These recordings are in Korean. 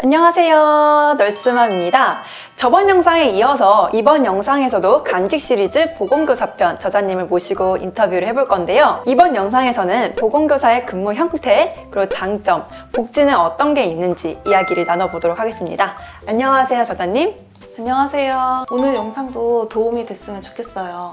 안녕하세요, 널스맘입니다. 저번 영상에 이어서 이번 영상에서도 간직 시리즈 보건교사편 저자님을 모시고 인터뷰를 해볼 건데요. 이번 영상에서는 보건교사의 근무 형태, 그리고 장점, 복지는 어떤 게 있는지 이야기를 나눠보도록 하겠습니다. 안녕하세요, 저자님. 안녕하세요. 오늘 영상도 도움이 됐으면 좋겠어요.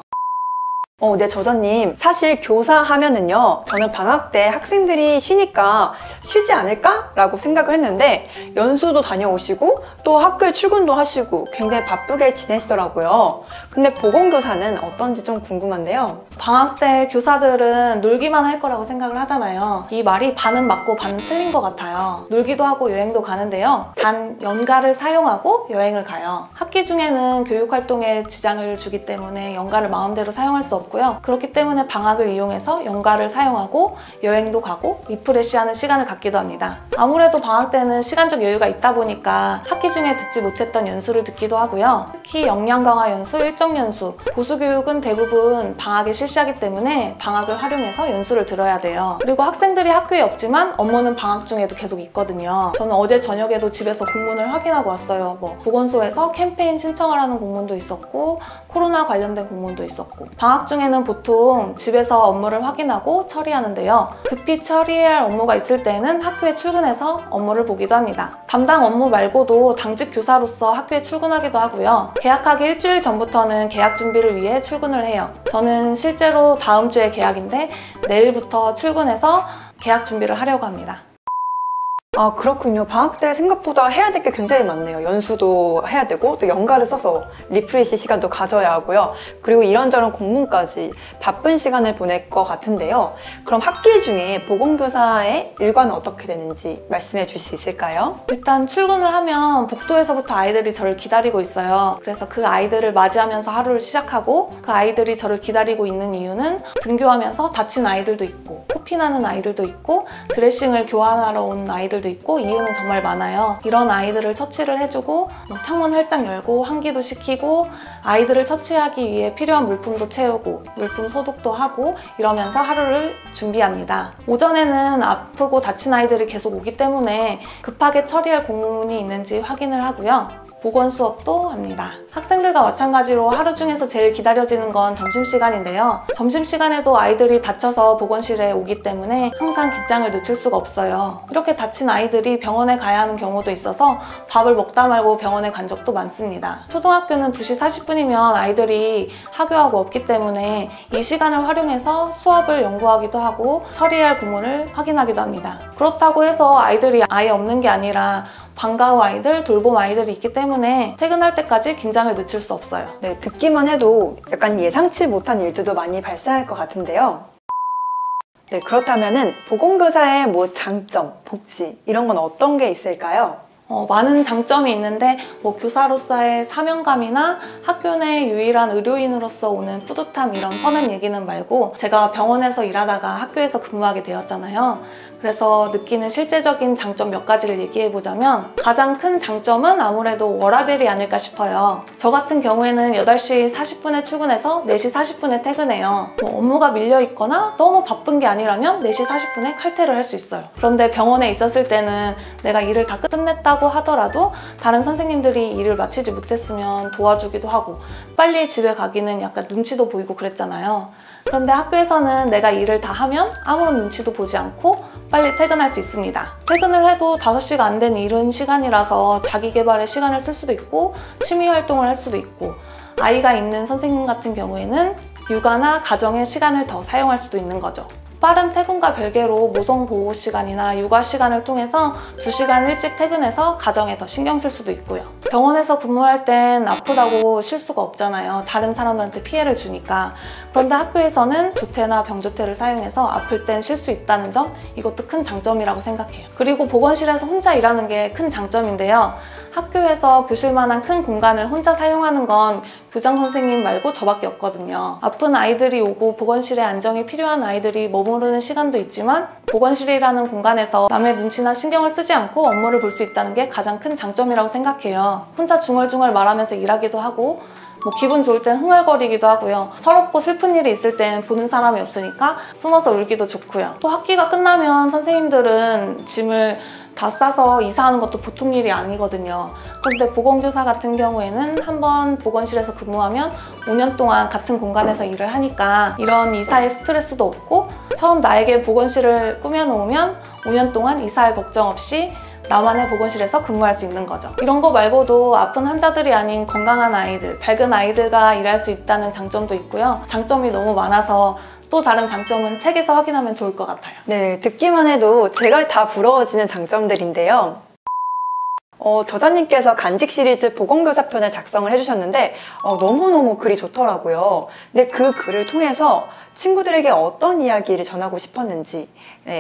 네, 저자님. 사실 교사 하면은요, 저는 방학 때 학생들이 쉬니까 쉬지 않을까? 라고 생각을 했는데, 연수도 다녀오시고, 또 학교에 출근도 하시고, 굉장히 바쁘게 지내시더라고요. 근데 보건교사는 어떤지 좀 궁금한데요. 방학 때 교사들은 놀기만 할 거라고 생각을 하잖아요. 이 말이 반은 맞고 반은 틀린 것 같아요. 놀기도 하고 여행도 가는데요. 단 연가를 사용하고 여행을 가요. 학기 중에는 교육활동에 지장을 주기 때문에 연가를 마음대로 사용할 수 없고요. 그렇기 때문에 방학을 이용해서 연가를 사용하고 여행도 가고 리프레시하는 시간을 갖기도 합니다. 아무래도 방학 때는 시간적 여유가 있다 보니까 학기 중에 듣지 못했던 연수를 듣기도 하고요. 특히 역량 강화 연수, 일정 연수, 보수교육은 대부분 방학에 실시하기 때문에 방학을 활용해서 연수를 들어야 돼요. 그리고 학생들이 학교에 없지만 업무는 방학 중에도 계속 있거든요. 저는 어제 저녁에도 집에서 공문을 확인하고 왔어요. 보건소에서 캠페인 신청을 하는 공문도 있었고 코로나 관련된 공문도 있었고 방학 중에는 보통 집에서 업무를 확인하고 처리하는데요. 급히 처리해야 할 업무가 있을 때는 학교에 출근해서 업무를 보기도 합니다. 담당 업무 말고도 당직 교사로서 학교에 출근하기도 하고요. 계약하기 일주일 전부터는 계약 준비를 위해 출근을 해요. 저는 실제로 다음 주에 계약인데 내일부터 출근해서 계약 준비를 하려고 합니다. 아, 그렇군요. 방학 때 생각보다 해야 될 게 굉장히 많네요. 연수도 해야 되고 또 연가를 써서 리프레시 시간도 가져야 하고요. 그리고 이런저런 공문까지 바쁜 시간을 보낼 것 같은데요. 그럼 학기 중에 보건교사의 일과는 어떻게 되는지 말씀해 주실 수 있을까요? 일단 출근을 하면 복도에서부터 아이들이 저를 기다리고 있어요. 그래서 그 아이들을 맞이하면서 하루를 시작하고 그 아이들이 저를 기다리고 있는 이유는 등교하면서 다친 아이들도 있고 코피 나는 아이들도 있고 드레싱을 교환하러 온 아이들도 있고 이유는 정말 많아요. 이런 아이들을 처치를 해주고 창문 활짝 열고 환기도 시키고 아이들을 처치하기 위해 필요한 물품도 채우고 물품 소독도 하고 이러면서 하루를 준비합니다. 오전에는 아프고 다친 아이들이 계속 오기 때문에 급하게 처리할 공문이 있는지 확인을 하고요. 보건 수업도 합니다. 학생들과 마찬가지로 하루 중에서 제일 기다려지는 건 점심시간인데요. 점심시간에도 아이들이 다쳐서 보건실에 오기 때문에 항상 긴장을 늦출 수가 없어요. 이렇게 다친 아이들이 병원에 가야 하는 경우도 있어서 밥을 먹다 말고 병원에 간 적도 많습니다. 초등학교는 2시 40분이면 아이들이 하교하고 없기 때문에 이 시간을 활용해서 수업을 연구하기도 하고 처리할 공문을 확인하기도 합니다. 그렇다고 해서 아이들이 아예 없는 게 아니라 방과 후 아이들, 돌봄 아이들이 있기 때문에 퇴근할 때까지 긴장을 늦출 수 없어요. 네, 듣기만 해도 약간 예상치 못한 일들도 많이 발생할 것 같은데요. 네, 그렇다면은 보건교사의 장점, 복지 이런 건 어떤 게 있을까요? 많은 장점이 있는데 교사로서의 사명감이나 학교 내 유일한 의료인으로서 오는 뿌듯함 이런 뻔한 얘기는 말고 제가 병원에서 일하다가 학교에서 근무하게 되었잖아요. 그래서 느끼는 실제적인 장점 몇 가지를 얘기해보자면 가장 큰 장점은 아무래도 워라밸이 아닐까 싶어요. 저 같은 경우에는 8시 40분에 출근해서 4시 40분에 퇴근해요. 업무가 밀려있거나 너무 바쁜 게 아니라면 4시 40분에 칼퇴를 할 수 있어요. 그런데 병원에 있었을 때는 내가 일을 다 끝냈다고 하더라도 다른 선생님들이 일을 마치지 못했으면 도와주기도 하고 빨리 집에 가기는 약간 눈치도 보이고 그랬잖아요. 그런데 학교에서는 내가 일을 다 하면 아무런 눈치도 보지 않고 빨리 퇴근할 수 있습니다. 퇴근을 해도 5시가 안 된 이른 시간이라서 자기 개발에 시간을 쓸 수도 있고 취미 활동을 할 수도 있고 아이가 있는 선생님 같은 경우에는 육아나 가정의 시간을 더 사용할 수도 있는 거죠. 빠른 퇴근과 별개로 모성보호 시간이나 육아 시간을 통해서 2시간 일찍 퇴근해서 가정에 더 신경 쓸 수도 있고요. 병원에서 근무할 땐 아프다고 쉴 수가 없잖아요. 다른 사람들한테 피해를 주니까. 그런데 학교에서는 조퇴나 병조퇴를 사용해서 아플 땐 쉴 수 있다는 점, 이것도 큰 장점이라고 생각해요. 그리고 보건실에서 혼자 일하는 게 큰 장점인데요. 학교에서 교실만한 큰 공간을 혼자 사용하는 건 교장 선생님 말고 저밖에 없거든요. 아픈 아이들이 오고 보건실에 안정이 필요한 아이들이 머무르는 시간도 있지만 보건실이라는 공간에서 남의 눈치나 신경을 쓰지 않고 업무를 볼 수 있다는 게 가장 큰 장점이라고 생각해요. 혼자 중얼중얼 말하면서 일하기도 하고 기분 좋을 땐 흥얼거리기도 하고요. 서럽고 슬픈 일이 있을 땐 보는 사람이 없으니까 숨어서 울기도 좋고요. 또 학기가 끝나면 선생님들은 짐을 다 싸서 이사하는 것도 보통 일이 아니거든요. 그런데 보건교사 같은 경우에는 한번 보건실에서 근무하면 5년 동안 같은 공간에서 일을 하니까 이런 이사의 스트레스도 없고 처음 나에게 보건실을 꾸며놓으면 5년 동안 이사할 걱정 없이 나만의 보건실에서 근무할 수 있는 거죠. 이런 거 말고도 아픈 환자들이 아닌 건강한 아이들, 밝은 아이들과 일할 수 있다는 장점도 있고요. 장점이 너무 많아서 또 다른 장점은 책에서 확인하면 좋을 것 같아요. 네, 듣기만 해도 제가 다 부러워지는 장점들인데요. 저자님께서 간직 시리즈 보건교사 편을 작성을 해주셨는데 너무너무 글이 좋더라고요. 근데 그 글을 통해서 친구들에게 어떤 이야기를 전하고 싶었는지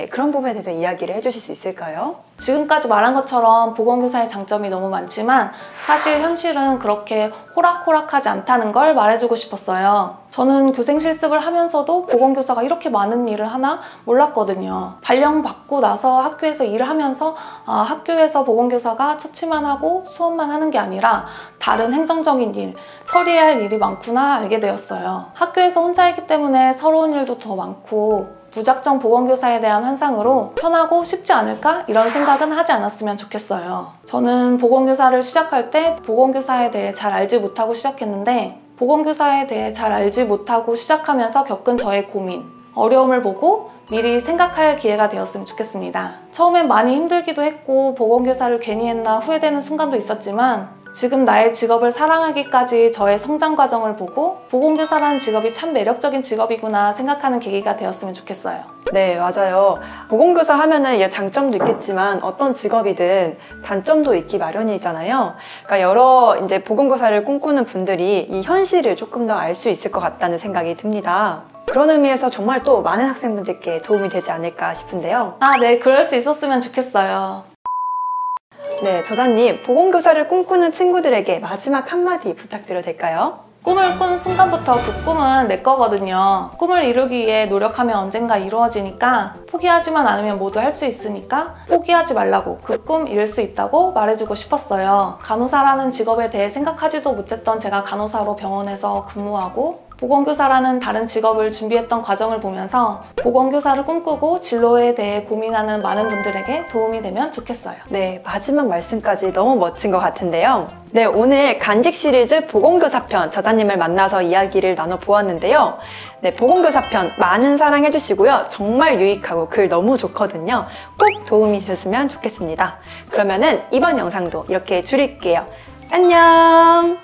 그런 부분에 대해서 이야기를 해주실 수 있을까요? 지금까지 말한 것처럼 보건교사의 장점이 너무 많지만 사실 현실은 그렇게 호락호락하지 않다는 걸 말해주고 싶었어요. 저는 교생 실습을 하면서도 보건교사가 이렇게 많은 일을 하나 몰랐거든요. 발령 받고 나서 학교에서 일을 하면서 학교에서 보건교사가 처치만 하고 수업만 하는 게 아니라 다른 행정적인 일, 처리해야 할 일이 많구나 알게 되었어요. 학교에서 혼자 있기 때문에 서러운 일도 더 많고 무작정 보건교사에 대한 환상으로 편하고 쉽지 않을까? 이런 생각은 하지 않았으면 좋겠어요. 저는 보건교사를 시작할 때 보건교사에 대해 잘 알지 못하고 시작했는데 보건교사에 대해 잘 알지 못하고 시작하면서 겪은 저의 고민, 어려움을 보고 미리 생각할 기회가 되었으면 좋겠습니다. 처음엔 많이 힘들기도 했고 보건교사를 괜히 했나 후회되는 순간도 있었지만 지금 나의 직업을 사랑하기까지 저의 성장 과정을 보고 보건교사라는 직업이 참 매력적인 직업이구나 생각하는 계기가 되었으면 좋겠어요. 네, 맞아요. 보건교사 하면은 장점도 있겠지만 어떤 직업이든 단점도 있기 마련이잖아요. 그러니까 여러 이제 보건교사를 꿈꾸는 분들이 이 현실을 조금 더 알 수 있을 것 같다는 생각이 듭니다. 그런 의미에서 정말 또 많은 학생분들께 도움이 되지 않을까 싶은데요. 네, 그럴 수 있었으면 좋겠어요. 네, 저자님, 보건교사를 꿈꾸는 친구들에게 마지막 한마디 부탁드려도 될까요? 꿈을 꾼 순간부터 그 꿈은 내 거거든요. 꿈을 이루기 위해 노력하면 언젠가 이루어지니까 포기하지만 않으면 모두 할 수 있으니까 포기하지 말라고 그 꿈 이룰 수 있다고 말해주고 싶었어요. 간호사라는 직업에 대해 생각하지도 못했던 제가 간호사로 병원에서 근무하고 보건교사라는 다른 직업을 준비했던 과정을 보면서 보건교사를 꿈꾸고 진로에 대해 고민하는 많은 분들에게 도움이 되면 좋겠어요. 네, 마지막 말씀까지 너무 멋진 것 같은데요. 네, 오늘 간직 시리즈 보건교사 편 저자님을 만나서 이야기를 나눠보았는데요. 네, 보건교사 편 많은 사랑해주시고요. 정말 유익하고 글 너무 좋거든요. 꼭 도움이 되셨으면 좋겠습니다. 그러면은 이번 영상도 이렇게 줄일게요. 안녕!